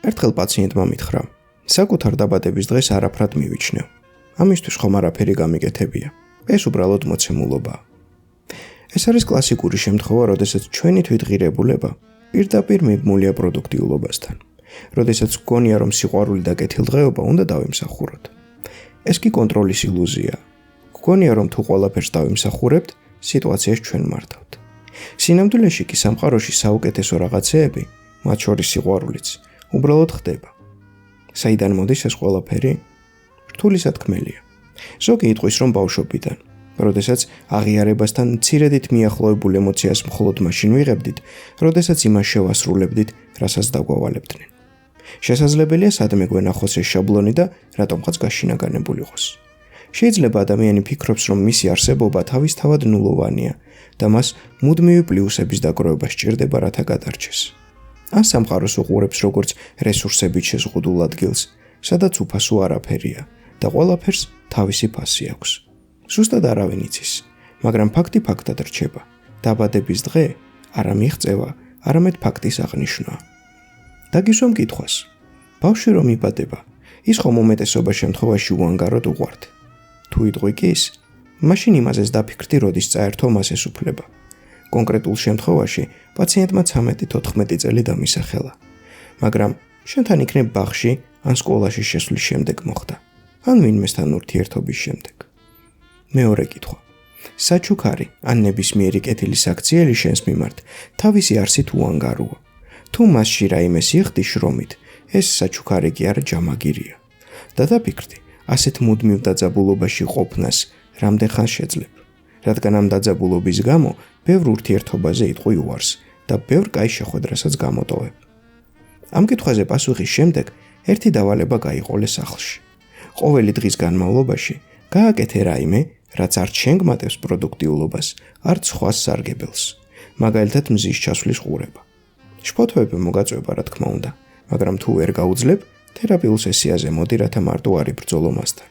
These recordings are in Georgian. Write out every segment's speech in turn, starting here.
ერთხელ პაციენტმა მითხრა: საკუთარ დაბადების დღეს არაფრად მივიჩნევ. ამისთვის ხომ არაფერი გამიკეთებია. ეს უბრალოდ მოცემულობაა. ეს არის კლასიკური შემთხვევა, როდესაც ჩვენი თვითღირებულება პირდაპირ მიბმულია პროდუქტიულობასთან. როდესაც გგონია, რომ სიყვარული და კეთილდღეობა უნდა დავიმსახუროთ. ეს კი კონტროლის ილუზია. გგონია, რომ თუ ყველაფერს დავიმსახურებთ, სიტუაციას ჩვენ მართავთ. სინამდვილეში კი სამყაროში საუკეთესო რაღაცეები, მათ შორის სიყვარულიც, უბრალოდ ხდება. საიდან მოდის ეს ყველაფერი? რთული სათქმელია. ზოგი იტყვის, რომ ბავშვობიდან, როდესაც აღიარებასთან მცირედით მიახლოებულ ემოციას მხოლოდ მაშინ ვიღებდით, როდესაც იმას შევასრულებდით, რასაც დაგვავალებდნენ. შესაძლებელია სადმე გვენახოს ეს შაბლონი და რატომღაც გაშინაგანებული იყოს. შეიძლება ადამიანი ფიქრობს, რომ მისი არსებობა თავისთავად ნულოვანია და მას მუდმივი პლუსების დაგროვება სჭირდება, რათა გადარჩეს. ან სამყაროს უყურებს როგორც რესურსებით შეზღუდულ ადგილს, სადაც უფასო არაფერია და ყველაფერს თავისი ფასი აქვს. ზუსტად არავინ იცის, მაგრამ ფაქტი ფაქტად რჩება. დაბადების დღე არა მიღწევა, არამედ ფაქტის აღნიშვნაა. დაგისვამ კითხვას: ბავშვი რომ იბადება, ის ხომ უმეტესობა შემთხვევაში უანგაროდ უყვართ? თუ იტყვი კი ის, მაშინ იმაზეც დაფიქრდი, როდის წაერთო მას ეს უფლება. კონკრეტულ შემთხვევაში პაციენტმა 13-14 წელი დამისახელა, მაგრამ შენთან იქნებ ბაღში ან სკოლაში შესვლის შემდეგ მოხდა, ან ვინმესთან ურთიერთობის შემდეგ. მეორე კითხვა: საჩუქარი ან ნებისმიერი კეთილი საქციელი შენს მიმართ თავისი არსით უანგაროა. თუ მასში რაიმე სიხდი შრომით, ეს საჩუქარი კი არა ჯამაგირია. და დაფიქრდი, ასეთ მუდმივ დაძაბულობაში ყოფნას რამდენ ხანს შეძლებ, რადგან ამ დაძაბულობის გამო ბევრ ურთიერთობაზე იტყვი უარს და ბევრ კაი შეხვედრასაც გამოტოვებ. ამ კითხვაზე პასუხის შემდეგ ერთი დავალება გაიყოლე სახლში. ყოველი დღის განმავლობაში გააკეთე რაიმე, რაც არც შენ გმატებს პროდუქტიულობას, არც სხვას სარგებელს, მაგალითად მზის ჩასვლის ყურება. შფოთვები მოგაწვება, რა თქმა უნდა, მაგრამ თუ ვერ გაუძლებ, თერაპიულ სესიაზე მოდი, რათა მარტო არ იბრძოლო მასთან.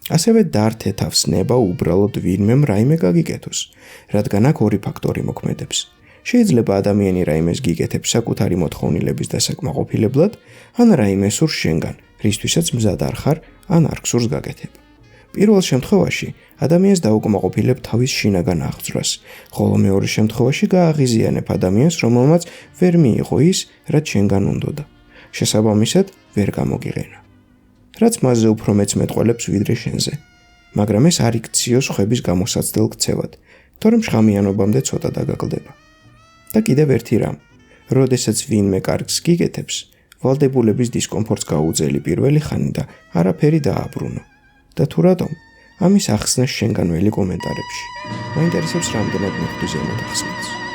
ასევე დართე თავს ნება უბრალოდ ვინმემ რაიმე გაგიკეთოს, რადგან აქ ორი ფაქტორი მოქმედებს. შეიძლება ადამიანი რაიმეს გიკეთებს საკუთარი მოთხოვნილების დასაკმაყოფილებლად, ან რაიმე სურს შენგან, რისთვისაც მზად არ ხარ, ან არ გსურს გაკეთება. პირველ შემთხვევაში ადამიანს დაუკმაყოფილებ თავის შინაგან აღძვრას, ხოლო მეორე შემთხვევაში გააღიზიანებ ადამიანს, რომელმაც ვერ მიიღო ის, რაც შენგან უნდოდა. შესაბამისად, ვერ გამოგიყენა. რაც მასზე უფრო მეც მეტყველებს ვიდრე შენზე. მაგრამ ეს არ იქციოს ხვების გამოსაცდელ ქცევად, თორემ შხამიანობამდე ცოტა დაგაგლდება. და კიდევ ერთი რამ, როდესაც ვინმე კარგს გიგეთებს, ვალდებულების დისკომფორტს გაუძელი პირველი ხანი და არაფერი დააბრუნო. და თუ რატომ, ამის ახსნას შენგან ველი კომენტარებში. მაინტერესებს რამდენად მიხვდი ზემოთ ახსნას.